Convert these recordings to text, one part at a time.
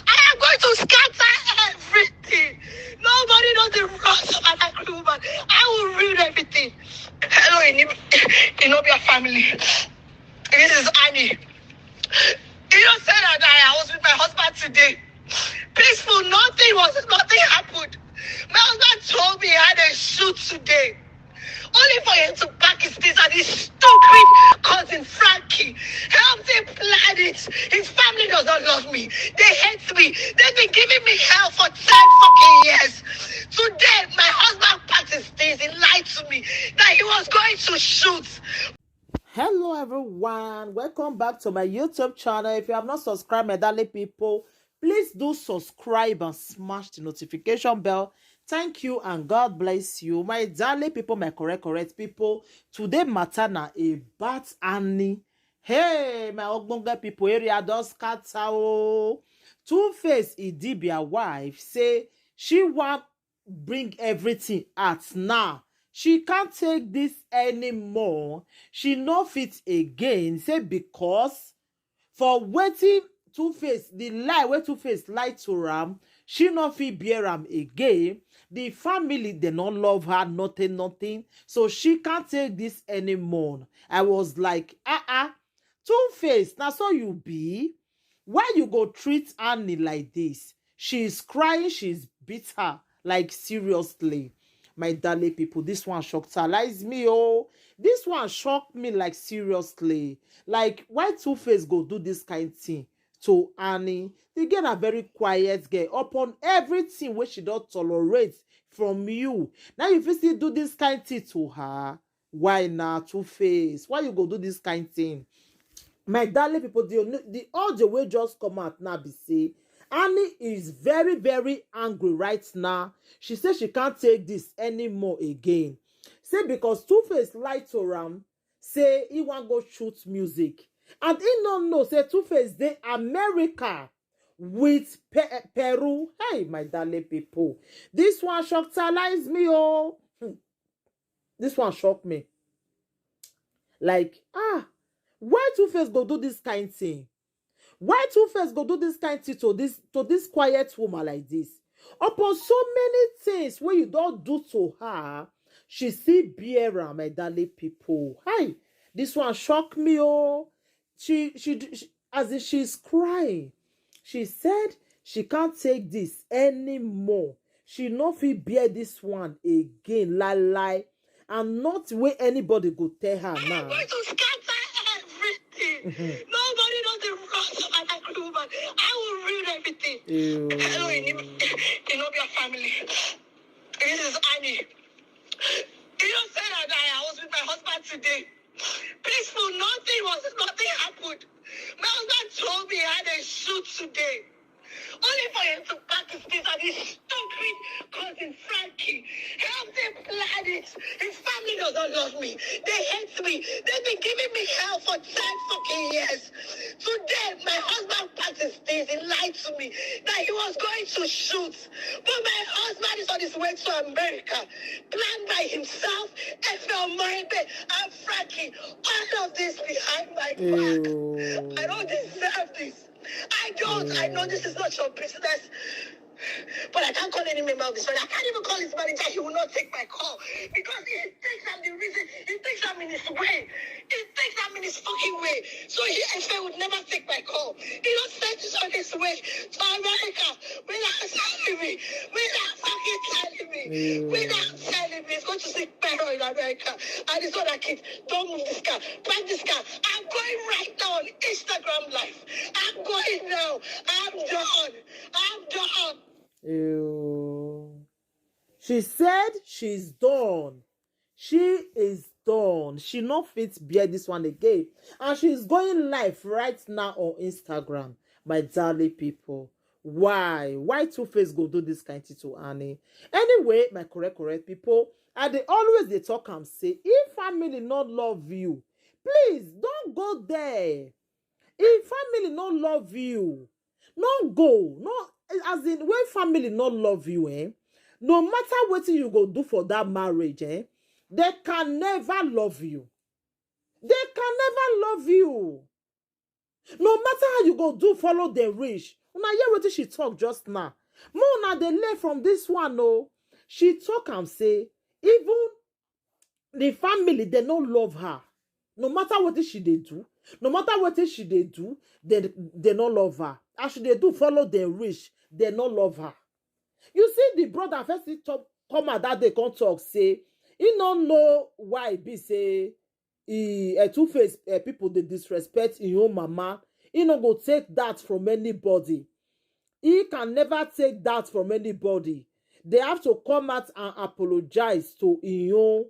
I am going to scatter everything. Nobody knows the wrongs of an angry woman. I will ruin everything. Hello, Idibia family. This is Annie. You don't say that I was with my husband today. Peaceful, nothing happened. My husband told me he had a shoot today. Only for him to pack his things and his stupid cousin Frankie helped him plan it. His family does not love me. They hate me. They've been giving me hell for 10 fucking years. Today, my husband packed his things. He lied to me that he was going to shoot. Hello everyone, welcome back to my YouTube channel. If you have not subscribed, my darling people, please do subscribe and smash the notification bell. Thank you and God bless you, my darling people, my correct people. Today matter na about Annie. Hey, my ogbonge people, area does scatter o. Tuface Idibia wife say she want bring everything out now. She can't take this anymore. She no fit again. Say because for waiting Tuface, the lie where Tuface lied to am, she no fit bear am again. The family, they not love her, nothing. So she can't take this anymore. I was like, Tuface, now so you be. Why you go treat Annie like this? She's crying, she's beat her. Like seriously. My darling people, this one shocked me. Oh, this one shocked me like seriously. Like, why Tuface go do this kind of thing to Annie? The girl a very quiet girl. Upon everything which she don't tolerate from you. Now if you still do this kind of thing to her, why not Tuface? Why you go do this kind of thing? My darling people, the audio will just come out now be say Annie is very angry right now. She says she can't take this anymore again. Say because Tuface lied to am, say he want go shoot music. And he no know, say Tuface dey America with Peru. Hey, my darling people. This one shocked me, oh. This one shocked me. Like, why Tuface go do this kind thing? Why Tuface go do this kind of thing to this quiet woman like this? Upon so many things when you don't do to her, she still bear am, my darling people. Hi, this one shocked me. Oh, she as if she's crying. She said she can't take this anymore. She no fit bear this one again. Lie, and not where anybody go tell her now. I'm going to scatter everything. Nobody knows the wrongs of an angry woman. I will ruin everything. Hello, Idibia family. This is Annie. You don't say that I was with my husband today. Peaceful, nothing happened. My husband told me he had a shoot today. Only for him to pack his things and his stupid cousin Frankie helped him plan it. His family does not love me. They hate me. They've been giving me hell for 10 fucking years. Today, my husband packed his things. He lied to me that he was going to shoot. But my husband is on his way to America, planned by himself, FL Moribe, and Frankie. All of this behind my back. I don't deserve this. I don't. I know this is not your business. But I can't call any member of this family. I can't even call his manager. He will not take my call. Because he thinks I'm the reason. He thinks I'm in his way. He thinks I'm in his fucking way. So he, I would never take my call. He don't send this on his way to America without telling me. Without fucking telling me. Without telling me. He's going to see Pero in America. And he's gonna kid. Don't move this car. Park this car. I'm going right now on Instagram Live. I'm going now. I'm done. I'm done. Ew. She said she's done. She is done. She not fit bear this one again. And she's going live right now on Instagram. My darling people. Why? Why Tuface go do this kind of thing to Annie? Anyway, my correct people. And they always they talk and say, if family not love you, please don't go there. If family not love you, no go. No, as in when family not love you, no matter what you go do for that marriage, they can never love you. They can never love you. No matter how you go do follow the rich, Una hear wetin she talk just now. More una dey learn from this one, oh. She talk and say, even the family, they no love her. No matter what she dey do, no matter what she dey do, they no love her. As she dey do, follow them rich, they no love her. You see, the brother first he talk, come out that day, come talk, say, he no know why it be say, Tuface people they disrespect in your mama. He no go take that from anybody. He can never take that from anybody. They have to come out and apologize to your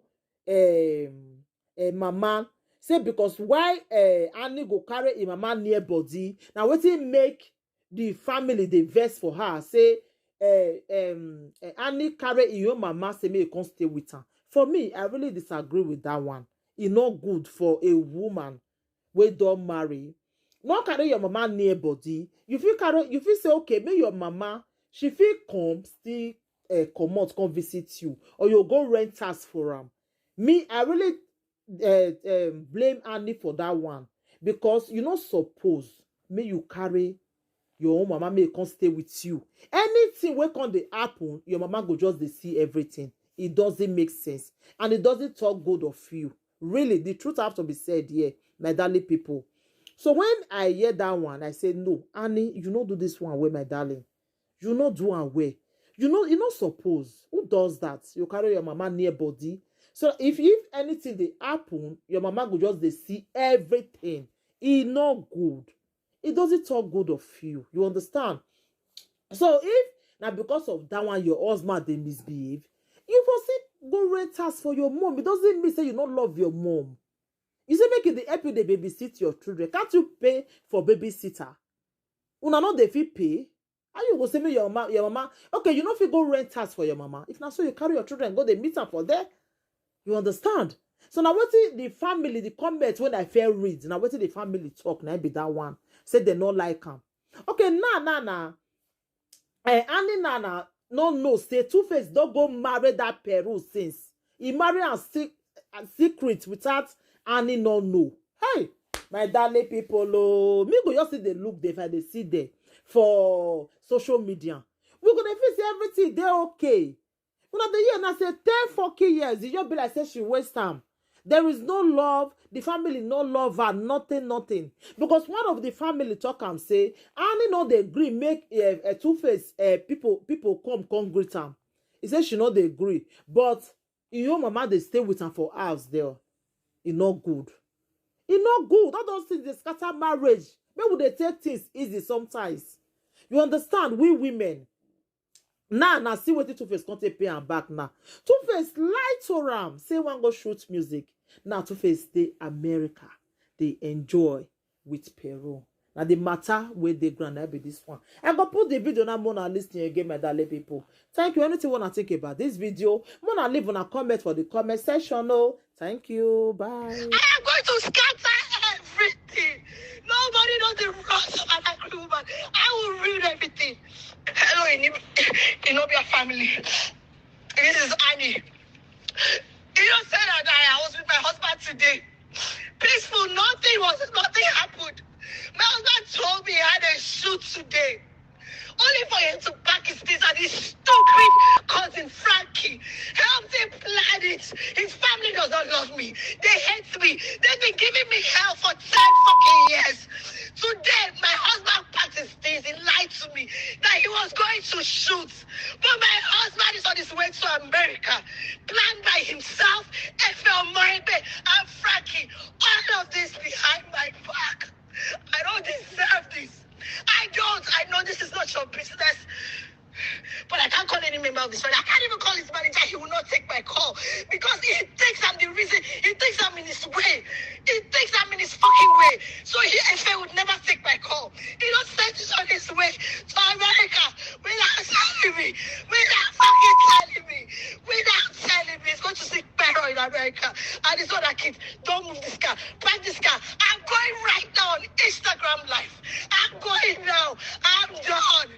mama. Say because why Annie go carry a mama near body. Now wetin make the family they vex for her. Say Annie carry your mama, say me come stay with her. For me, I really disagree with that one. It's not good for a woman wey don marry. Not carry your mama near body. You feel say okay, make your mama, she feel come still come out, come visit you, or you go rent house for am. Me, I really blame Annie for that one, because you not suppose may you carry your own mama, may come stay with you. Anything wey come dey happen, your mama go just dey see everything. It doesn't make sense, and it doesn't talk good of you. Really, the truth have to be said here, my darling people. So when I hear that one, I say, no, Annie, you not do this one way, my darling. You not do one way. You not suppose. Who does that? You carry your mama near body. So if anything they happen, your mama go just they see everything. It not good. It doesn't talk good of you. You understand? So if now because of that one, your husband they misbehave, you for go rent house for your mom. It doesn't mean say you not love your mom. You say make it help you they babysit your children. Can't you pay for babysitter? Una not they fit pay. How you go say me your mama? Okay, you know if you go rent house for your mama. If not so, you carry your children and go they meet her for there. You understand? So now what the family, the comments when I fair read, now what the family talk, now be that one. Say they not like him. Okay, nah. Annie Nana no say Tuface don't go marry that Peruzzi since. He marry and secret without Annie no know. Hey, my darling people, oh, me go just see the look they find they see there for social media. We gonna feel say everything they okay. Una the year na say 10 fucking years. You just be like say she waste time. There is no love. The family no love her. Nothing. Because one of the family talk and say, Annie no they agree make a Tuface people come greet am. He said she no they agree, but your mama they stay with her for hours there. It not good. It not good. All those things they scatter marriage. Maybe they take things easy sometimes. You understand? We women. Now see what the Tuface can't pay and back now. Tuface lie to am. Say one go shoot music. Now Tuface stay America. They enjoy with Peru. Now the matter where they grant be this one. I'm gonna put the video now more listening again, my darling people. Thank you. Anything you wanna think about this video? Wanna leave on a comment for the comment section. Oh, thank you. Bye. I am going to scatter everything. Nobody knows the rules of an angry woman. I will ruin everything. Hello, Idibia family. This is Annie. You don't say that I was with my husband today. Peaceful, nothing happened. My husband told me he had a shoot today. Only for him to pack his things and his stupid cousin Frankie helped him plan it. His family does not love me. They hate me. They've been giving me hell for 10 fucking years. Today, my husband packed his things. He lied to me that he was going to shoot. But my husband is on his way to America. Planned by himself, FL Moribe, and Frankie. All of this behind my back. I don't deserve this. I know this is not your business. But I can't call any member of this family. I can't even call his manager. He will not take my call. Because he thinks I'm the reason. He thinks I'm in his way. He thinks I'm in his fucking way. So he would never take my call. He don't send it on his way to America without telling me. Without fucking telling me. Without telling me. He's going to seek peril in America. And his other kids, don't move this car. Park this car. I'm going right now on Instagram Live. I'm going now. I'm done.